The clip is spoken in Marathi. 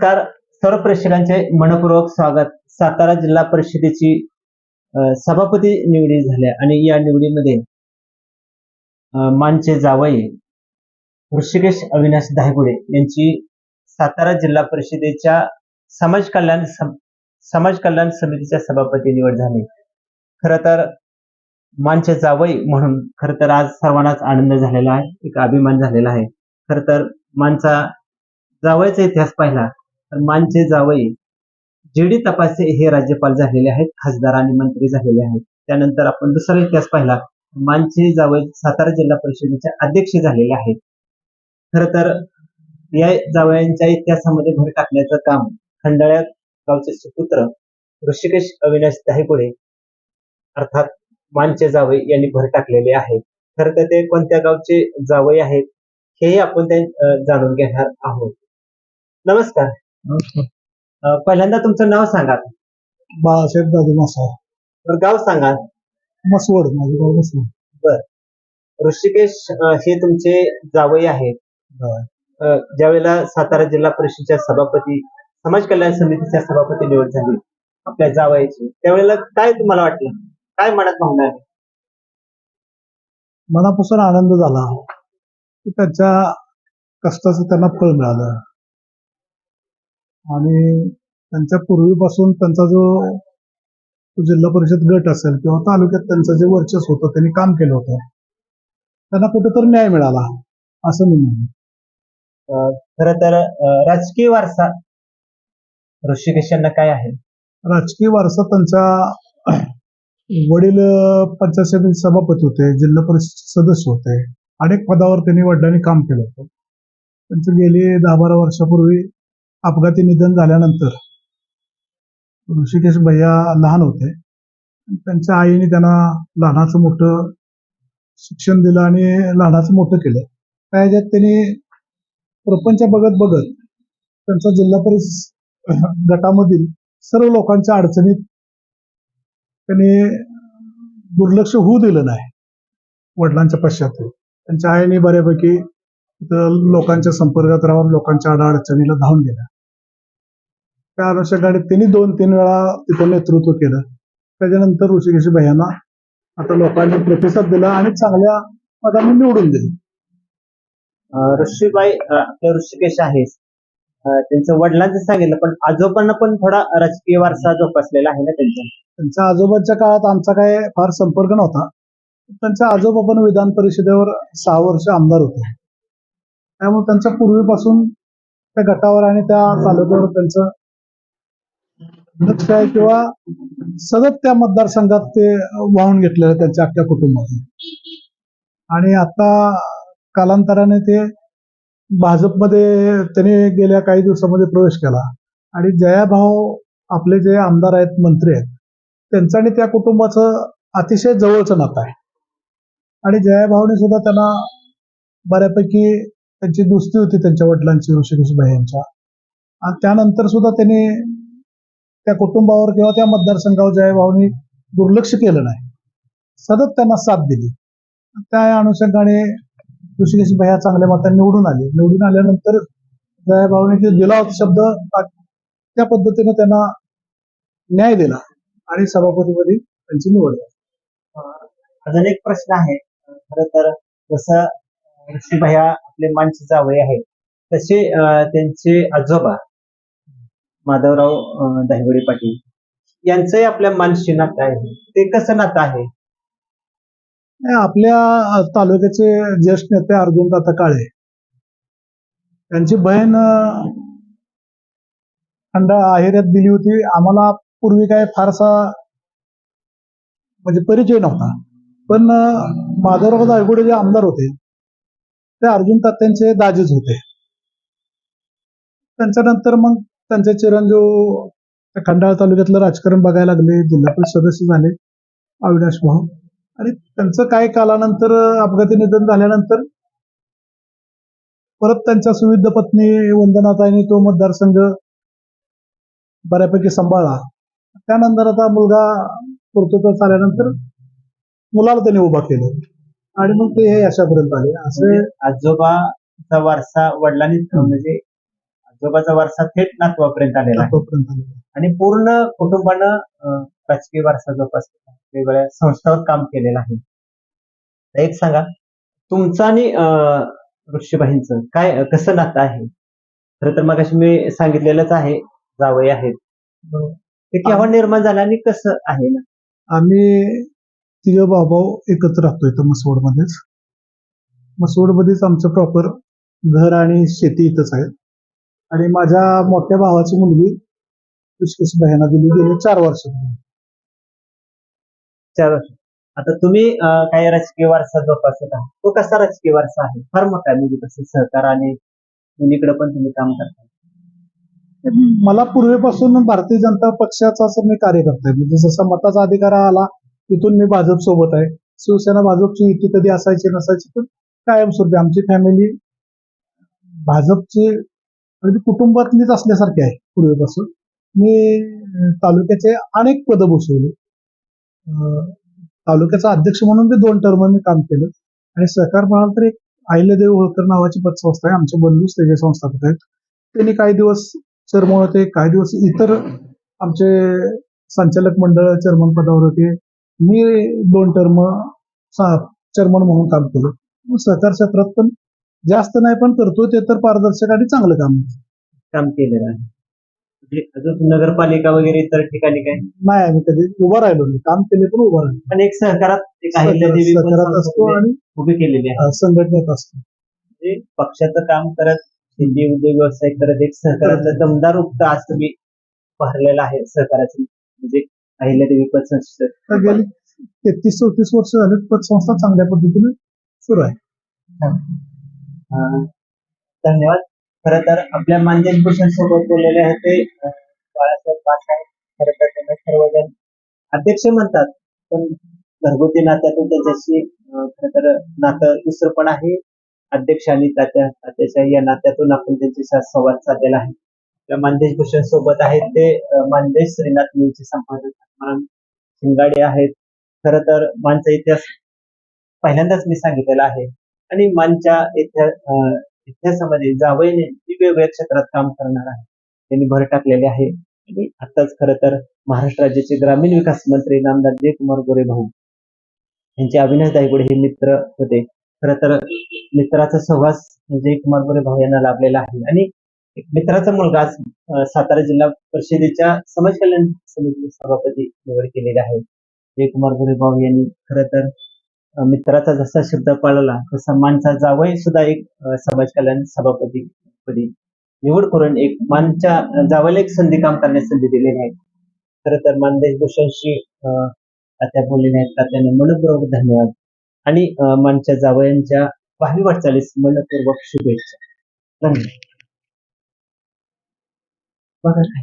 नमस्कार. सर्व प्रेक्षकांचे मनपूर्वक स्वागत. सातारा जिल्हा परिषदेची सभापती निवडी झाल्या आणि या निवडीमध्ये मानचे जावई ऋषिकेश अविनाश धायगुडे यांची सातारा जिल्हा परिषदेच्या समाज कल्याण समितीच्या सभापती निवड झाली. खरं तर मानचे जावई म्हणून खरं तर आज सर्वांनाच आनंद झालेला आहे, एक अभिमान झालेला आहे. खरं तर मानचा जावयाचा इतिहास पाहिला तर मानचे जावई जी.डी. तपासे हे राज्यपाल झालेले आहेत, खासदार आणि मंत्री झालेले आहेत. त्यानंतर आपण दुसरा इतिहास पाहिला, मानचे जावई सातारा जिल्हा परिषदेचे अध्यक्ष झालेले आहेत. खरं तर या जावयांच्या इतिहासामध्ये भर टाकण्याचं काम खंडाळ्या गावचे सुपुत्र ऋषिकेश अविनाश धायगुडे अर्थात मानचे जावई यांनी भर टाकलेले आहे. खरं तर ते कोणत्या गावचे जावई आहेत हेही आपण जाणून घेणार आहोत. नमस्कार. पहिल्यांदा तुमचं नाव सांगा. बाळासाहेब दादू मसाळ. तर गाव सांगा. मसवड. माझं गाव मसवड. बर. ऋषिकेश हे तुमचे जावई आहेत. ज्यावेळेला सातारा जिल्हा परिषदेच्या सभापती समाज कल्याण समितीच्या सभापती निवड झाली आपल्या जावयाची, त्यावेळेला काय तुम्हाला वाटलं, काय मनात भावना आली? मनापासून आनंद झाला की त्यांच्या कष्टाचं त्यांना फळ मिळालं आणि त्यांच्या पूर्वीपासून त्यांचा जो जिल्हा परिषद गट असेल किंवा तालुक्यात त्यांचं जे वर्चस्व होतं त्यांनी काम केलं होतं, त्यांना कुठेतरी न्याय मिळाला असं मी म्हणतो. खर तर राजकीय वारसा ऋषिकेश यांना काय आहे? राजकीय वारसा त्यांचा वडील पंचायत समिती सभापती होते, जिल्हा परिषद सदस्य होते, अनेक पदावर त्यांनी वडिलांनी काम केलं होतं. त्यांचं गेली 10-12 वर्षापूर्वी अपघाती निधन झाल्यानंतर ऋषिकेश भैया लहान होते. त्यांच्या आईने त्यांना लहानाचं मोठं शिक्षण दिलं आणि लहानाचं मोठं केलं. त्या ह्याच्यात त्यांनी प्रपंच बघत बघत त्यांचा जिल्हा परिषद गटामधील सर्व लोकांच्या अडचणीत त्यांनी दुर्लक्ष होऊ दिलं नाही. वडिलांच्या पश्चात त्यांच्या आईने बऱ्यापैकी लोकांच्या संपर्कात राहून लोकांच्या अडचणीला धावून गेल्या. त्या अनुषंगाने त्यांनी 2-3 वेळा तिथं नेतृत्व केलं. त्याच्यानंतर ऋषिकेश भैयांना आता लोकांनी प्रतिसाद दिला आणि चांगल्या पदाने निवडून दिले. ऋषीबाई आपल्या ऋषिकेश आहे, त्यांचं वडिलांचं सांगितलं, पण आजोबांना पण थोडा राजकीय वारसा जोपासलेला आहे ना त्यांचा. त्यांच्या आजोबांच्या काळात आमचा काय फार संपर्क नव्हता. त्यांच्या आजोबा पण विधान परिषदेवर 6 वर्ष आमदार होते. त्यामुळे त्यांच्या पूर्वीपासून त्या गटावर आणि त्या तालुक्यावर त्यांचं लक्ष आहे किंवा सतत त्या मतदारसंघात ते वाहून घेतलेलं त्यांच्या अख्ख्या कुटुंबातून. आणि आता कालांतराने ते भाजपमध्ये त्यांनी गेल्या काही दिवसामध्ये प्रवेश केला आणि जयाभाऊ आपले जे आमदार आहेत, मंत्री आहेत, त्यांचं आणि त्या कुटुंबाचं अतिशय जवळचं नातं आहे. आणि जयाभाऊने सुद्धा त्यांना बऱ्यापैकी त्यांची दोस्ती होती त्यांच्या वडिलांची, ऋषिकेश भैयांच्या. आणि त्यानंतर सुद्धा त्यांनी त्या कुटुंबावर किंवा त्या मतदारसंघावर जयाभाऊनी दुर्लक्ष केलं नाही, सतत त्यांना साथ दिली. त्या अनुषंगाने ऋषिकेश भैया चांगल्या मताने निवडून आले. निवडून आल्यानंतर जयाभाऊने जे दिला होता शब्द त्या पद्धतीने त्यांना न्याय दिला आणि सभापतीपदी त्यांची निवड झाली. अजून एक प्रश्न आहे. खरं तर जसं ऋषी भैया आपले मानचे जावई आहेत, तसे त्यांचे आजोबा माधवराव धायगुडे पाटील यांचंही आपल्या मानशी नातं आहे. ते कसं नातं आहे? आपल्या तालुक्याचे ज्येष्ठ नेते अर्जुनदादा काळे, त्यांची बहीण आहेऱ्यात दिली होती. आम्हाला पूर्वी काय फारसा म्हणजे परिचय नव्हता, पण माधवराव धायगुडे जे आमदार होते ते अर्जुन तात्यांचे दाजीच होते. त्यांच्यानंतर मग त्यांचे चिरंजीव खंडाळा तालुक्यातलं राजकारण बघायला लागले, जिल्हा परिषद सदस्य झाले अविनाश भाऊ. आणि त्यांचं काही कालानंतर अपघाती निधन झाल्यानंतर परत त्यांच्या सुविध पत्नी वंदनाताईंनी तो मतदारसंघ बऱ्यापैकी सांभाळला. त्यानंतर आता मुलगा कर्तृत्वात आल्यानंतर मुलाला त्यांनी उभा केलं आणि मग ते हे अशापर्यंत आले. असे आजोबाचा वारसा वडिलांनी म्हणजे आजोबाचा वारसा थेट नातवापर्यंत आलेला आहे तोपर्यंत आलेलं आहे. आणि पूर्ण कुटुंबानं राजकीय वारसा जोपासला वेगवेगळ्या संस्थांवर काम केलेलं आहे. तर एक सांगा, तुमचं आणि ऋषीबाईंचं काय कसं नातं आहे? खरं तर मगाशी मी सांगितलेलंच आहे, जावई आहेत. बरोबर. ते केव्हा निर्माण झालं आणि कसं आहे ना? आम्ही तिघं भाऊ एकत्र राहतो इथं मसवडमध्येच. मसवडमध्येच आमचं प्रॉपर घर आणि शेती इथंच आहे. आणि माझ्या मोठ्या भावाची मुलगी ऋषिकेश भैयांना दिली गेली 4 वर्षापूर्वी. 4 वर्ष. आता तुम्ही काही राजकीय वारसा जोपासत आहात. तो कसा राजकीय वारसा आहे? फार मोठा आहे म्हणजे कसं सहकार आणि दोन्हीकडे पण तुम्ही काम करता. मला पूर्वीपासून भारतीय जनता पक्षाचा असं मी कार्यकर्ता आहे. म्हणजे जसा मताचा अधिकार आला तिथून मी भाजप सोबत आहे. शिवसेना भाजपची युती कधी असायची नसायची, पण कायमस्वरूपी आमची फॅमिली भाजपची अगदी कुटुंबातलीच असल्यासारखी आहे पूर्वीपासून. मी तालुक्याचे अनेक पदं भूषवली. तालुक्याचा अध्यक्ष म्हणून बी 2 टर्म मी काम केलं. आणि सहकार म्हणाल तर एक अहिल्यादेवी होळकर नावाची पतसंस्था आहे. आमचे बंधूच त्याचे संस्थापक आहेत. त्यांनी काही दिवस चेअरमन होते, काही दिवस इतर आमचे संचालक मंडळ चेअरमन पदावर होते. मी 2 टर्म चेअरमन म्हणून काम केलं. सहकार क्षेत्रात पण जास्त नाही, पण करतो ते तर पारदर्शक आणि चांगलं काम आहे. काम केलेलं आहे. म्हणजे अजून नगरपालिका वगैरे इतर ठिकाणी काय? नाही आम्ही कधी उभं राहिलो नाही. काम केले पण उभं राहिलो. पण एक सहकारात एक अहिल्यादेवी पण सहकारात असतो संस्था आणि उभी केलेली आहे. संघटनेत असतो. म्हणजे पक्षाचं काम करत, शेती उद्योग व्यवसाय करत एक सहकाराचं दमदार उपटा आज तुम्ही भरलेला आहे सहकाराचं. म्हणजे अहिल्यादेवी पतसंस्था. तर गेली 33-34 वर्ष झाली पतसंस्था चांगल्या पद्धतीने सुरू आहे. धन्यवाद. खरं तर आपल्या मानदेश भूषण सोबत बोललेले आहेत ते बाळासाहेब पाच आहेत. खरं तर त्यांना सर्वजण अध्यक्ष म्हणतात, पण घरगुती नात्यातून त्यांच्याशी खरं तर नातं दुसरं पण आहे. अध्यक्ष आणि तात्याच्या या नात्यातून आपण त्यांच्याशी संवाद साधलेला आहे. आपल्या मानदेश भूषण सोबत आहेत ते मानदेश श्रीनाथ न्यूजचे संपादक म्हणून शिंगाडे आहेत. खरं तर मानचा इतिहास पहिल्यांदाच मी सांगितलेला आहे आणि मानच्या इतिहासामध्ये जावईने वेगवेगळ्या क्षेत्रात काम करणार आहे. त्यांनी भर टाकलेले आहे आणि आताच खरं तर महाराष्ट्र राज्याचे ग्रामीण विकास मंत्री नामदार जयकुमार गोरे भाऊ यांचे अविनाश दायगुडे हे मित्र होते. खरं तर मित्राचा सहवास जयकुमार गोरे भाऊ यांना लाभलेला आहे आणि एक मित्राचा मुलगा आज सातारा जिल्हा परिषदेच्या समाज कल्याण समितीचे सभापती निवड केलेली आहे. जयकुमार गोरे भाऊ यांनी खरं तर मित्राचा जसा शब्द पाळला तसा मानचा जावई सुद्धा एक समाज कल्याण सभापती पदी निवड करून एक मानच्या जावयाला एक संधी काम करण्याची संधी दिलेली आहे. खरं तर मानदेश भूषणशी तात्या बोललेले आहेत. तात्याने मनपूर्वक धन्यवाद आणि मानच्या जावयांच्या भावी वाटचालीस मनपूर्वक शुभेच्छा. धन्यवाद. बघा काय